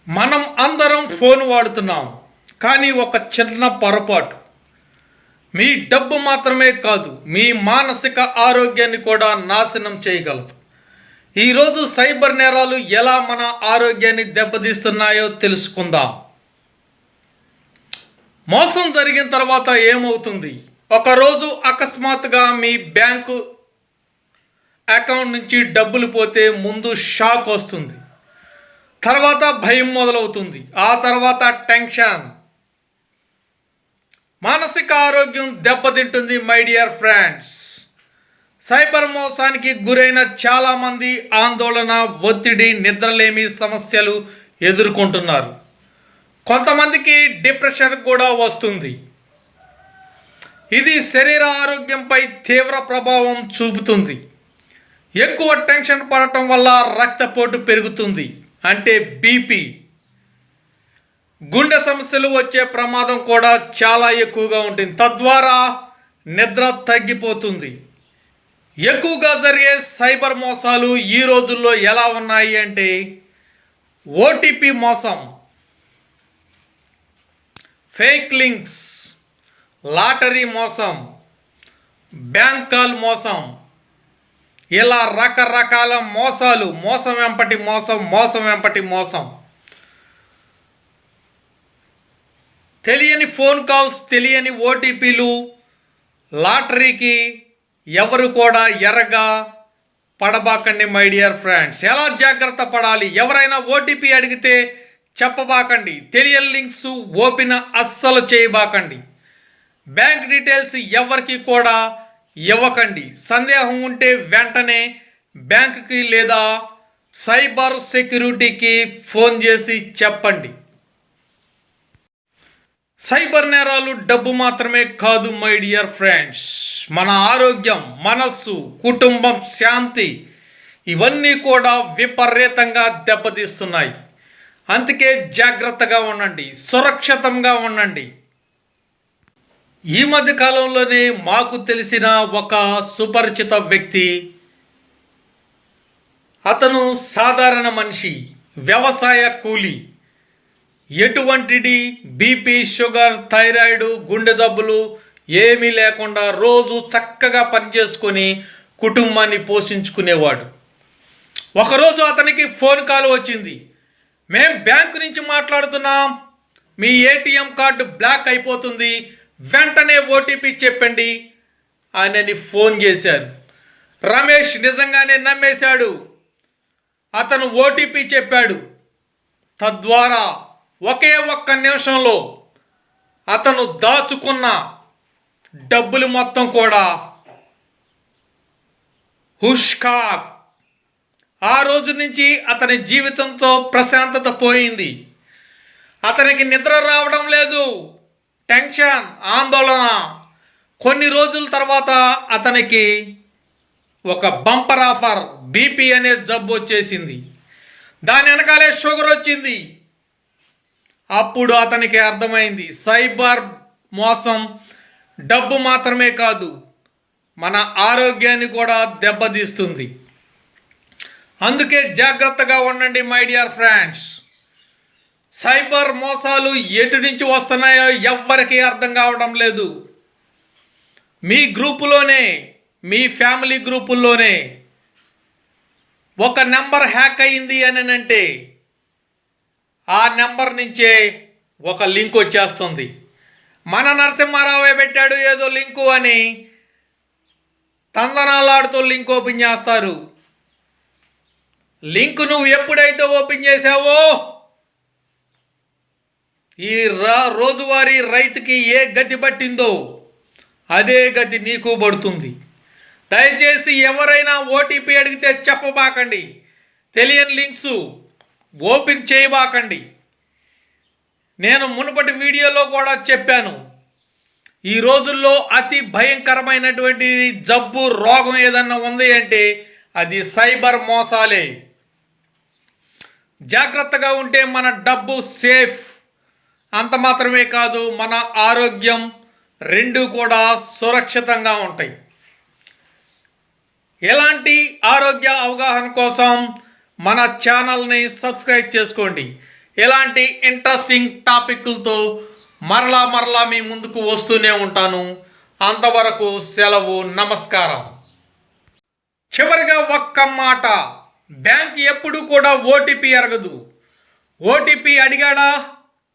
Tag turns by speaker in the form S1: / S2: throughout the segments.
S1: మనం అందరం ఫోన్ వాడుతున్నాం. కానీ ఒక చిన్న పొరపాటు మీ డబ్బు మాత్రమే కాదు, మీ మానసిక ఆరోగ్యాన్ని కూడా నాశనం చేయగలదు. ఈరోజు సైబర్ నేరాలు ఎలా మన ఆరోగ్యాన్ని దెబ్బతీస్తున్నాయో తెలుసుకుందాం. మోసం జరిగిన తర్వాత ఏమవుతుంది? ఒకరోజు అకస్మాత్తుగా మీ బ్యాంకు అకౌంట్ నుంచి డబ్బులు పోతే ముందు షాక్ వస్తుంది, తర్వాత భయం మొదలవుతుంది, ఆ తర్వాత టెన్షన్, మానసిక ఆరోగ్యం దెబ్బతింటుంది. మై డియర్ ఫ్రెండ్స్, సైబర్ మోసానికి గురైన చాలామంది ఆందోళన, ఒత్తిడి, నిద్రలేమి సమస్యలు ఎదుర్కొంటున్నారు. కొంతమందికి డిప్రెషన్ కూడా వస్తుంది. ఇది శరీర ఆరోగ్యంపై తీవ్ర ప్రభావం చూపుతుంది. ఎక్కువ టెన్షన్ పడటం వల్ల రక్తపోటు పెరుగుతుంది, అంటే బీపీ, గుండె సమస్యలు వచ్చే ప్రమాదం కూడా చాలా ఎక్కువగా ఉంటుంది. తద్వారా నిద్ర తగ్గిపోతుంది. ఎక్కువగా జరిగే సైబర్ మోసాలు ఈ రోజుల్లో ఎలా ఉన్నాయి అంటే ఓటీపీ మోసం, ఫేక్ లింక్స్, లాటరీ మోసం, బ్యాంక్ కాల్ మోసం, ఇలా రకరకాల మోసాలు, మోసం వెంపటి మోసం, మోసం వెంపటి మోసం. తెలియని ఫోన్ కాల్స్, తెలియని ఓటీపీలు, లాటరీకి ఎవరు కూడా ఎర్రగా పడబాకండి. మై డియర్ ఫ్రెండ్స్, ఎలా జాగ్రత్త పడాలి? ఎవరైనా ఓటీపీ అడిగితే చెప్పబాకండి. తెలియని లింక్స్ ఓపెన్ అస్సలు చేయబాకండి. బ్యాంక్ డీటెయిల్స్ ఎవరికి కూడా ఇవ్వకండి. సందేహం ఉంటే వెంటనే బ్యాంకుకి లేదా సైబర్ సెక్యూరిటీకి ఫోన్ చేసి చెప్పండి. సైబర్ నేరాలు డబ్బు మాత్రమే కాదు మై డియర్ ఫ్రెండ్స్, మన ఆరోగ్యం, మనస్సు, కుటుంబం, శాంతి ఇవన్నీ కూడా విపరీతంగా దెబ్బతీస్తున్నాయి. అందుకే జాగ్రత్తగా ఉండండి, సురక్షితంగా ఉండండి. ఈ మధ్య కాలంలోనే మాకు తెలిసిన ఒక సుపరిచిత వ్యక్తి, అతను సాధారణ మనిషి, వ్యవసాయ కూలి, ఎటువంటిది బీపీ, షుగర్, థైరాయిడ్, గుండె జబ్బులు ఏమీ లేకుండా రోజు చక్కగా పనిచేసుకొని కుటుంబాన్ని పోషించుకునేవాడు. ఒకరోజు అతనికి ఫోన్ కాల్ వచ్చింది. మేం బ్యాంకు నుంచి మాట్లాడుతున్నాం, మీ ఏటీఎం కార్డు బ్లాక్ అయిపోతుంది, వెంటనే ఓటీపీ చెప్పండి అని ఫోన్ చేశారు. రమేష్ నిజంగానే నమ్మేశాడు. అతను ఓటీపీ చెప్పాడు. తద్వారా ఒకే ఒక్క నిమిషంలో అతను దాచుకున్న డబ్బులు మొత్తం కూడా హుష్కాక్. ఆ రోజు నుంచి అతని జీవితంతో ప్రశాంతత పోయింది. అతనికి నిద్ర రావడం లేదు, టెన్షన్, ఆందోళన. కొన్ని రోజుల తర్వాత అతనికి ఒక బంపర్ ఆఫర్, బీపీ అనే జబ్బు వచ్చేసింది. దాని వెనకాలే షుగర్ వచ్చింది. అప్పుడు అతనికి అర్థమైంది, సైబర్ మోసం డబ్బు మాత్రమే కాదు, మన ఆరోగ్యాన్ని కూడా దెబ్బతీస్తుంది. అందుకే జాగ్రత్తగా ఉండండి మై డియర్ ఫ్రెండ్స్. సైబర్ మోసాలు ఎటు నుంచి వస్తున్నాయో ఎవ్వరికీ అర్థం కావడం లేదు. మీ గ్రూపులోనే, మీ ఫ్యామిలీ గ్రూపుల్లోనే ఒక నెంబర్ హ్యాక్ అయింది అని అంటే ఆ నెంబర్ నుంచే ఒక లింక్ వచ్చేస్తుంది. మన నరసింహారావే పెట్టాడు ఏదో లింకు అని తందనాలాడుతూ లింక్ ఓపెన్ చేస్తారు. లింక్ నువ్వు ఎప్పుడైతే ఓపెన్ చేసావో ఈ రోజువారీ రైతుకి ఏ గతి పట్టిందో అదే గతి నీకు పడుతుంది. దయచేసి ఎవరైనా ఓటీపీ అడిగితే చెప్పబాకండి. తెలియని లింక్స్ ఓపెన్ చేయబాకండి. నేను మునుపటి వీడియోలో కూడా చెప్పాను, ఈ రోజుల్లో అతి భయంకరమైనటువంటి జబ్బు, రోగం ఏదన్నా ఉంది అంటే అది సైబర్ మోసాలే. జాగ్రత్తగా ఉంటే మన డబ్బు సేఫ్. అంత మాత్రమే కాదు, మన ఆరోగ్యం రెండు కూడా సురక్షితంగా ఉంటాయి. ఎలాంటి ఆరోగ్య అవగాహన కోసం మన ఛానల్ని సబ్స్క్రైబ్ చేసుకోండి. ఇలాంటి ఇంట్రెస్టింగ్ టాపిక్లతో మరలా మీ ముందుకు వస్తూనే ఉంటాను. అంతవరకు సెలవు, నమస్కారం. చివరిగా ఒక్క మాట, బ్యాంక్ ఎప్పుడు కూడా ఓటీపీ అడగదు. ఓటీపీ అడిగాడా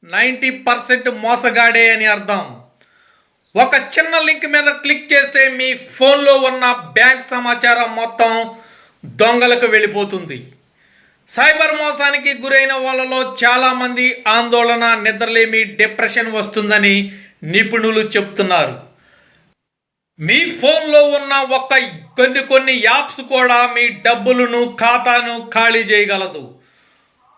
S1: 90% మోసగాడే అని అర్థం. ఒక చిన్న లింక్ మీద క్లిక్ చేస్తే మీ ఫోన్లో ఉన్న బ్యాంక్ సమాచారం మొత్తం దొంగలకు వెళ్ళిపోతుంది. సైబర్ మోసానికి గురైన వాళ్ళలో చాలామంది ఆందోళన, నిద్రలేమి, డిప్రెషన్ వస్తుందని నిపుణులు చెప్తున్నారు. మీ ఫోన్లో ఉన్న కొన్ని యాప్స్ కూడా మీ డబ్బులను, ఖాతాను ఖాళీ చేయగలదు.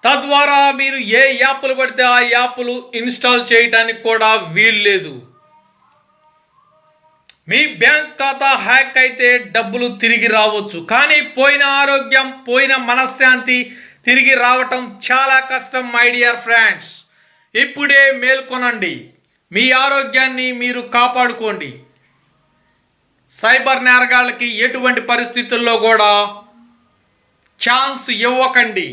S1: తద్వారా మీరు ఏ యాప్లు పడితే ఆ యాప్లు ఇన్స్టాల్ చేయడానికి కూడా వీల్లేదు. మీ బ్యాంక్ ఖాతా హ్యాక్ అయితే డబ్బులు తిరిగి రావచ్చు, కానీ పోయిన ఆరోగ్యం, పోయిన మనశ్శాంతి తిరిగి రావటం చాలా కష్టం. మై డియర్ ఫ్రెండ్స్, ఇప్పుడే మేల్కొనండి, మీ ఆరోగ్యాన్ని మీరు కాపాడుకోండి. సైబర్ నేరగాళ్ళకి ఎటువంటి పరిస్థితుల్లో కూడా ఛాన్స్ ఇవ్వకండి.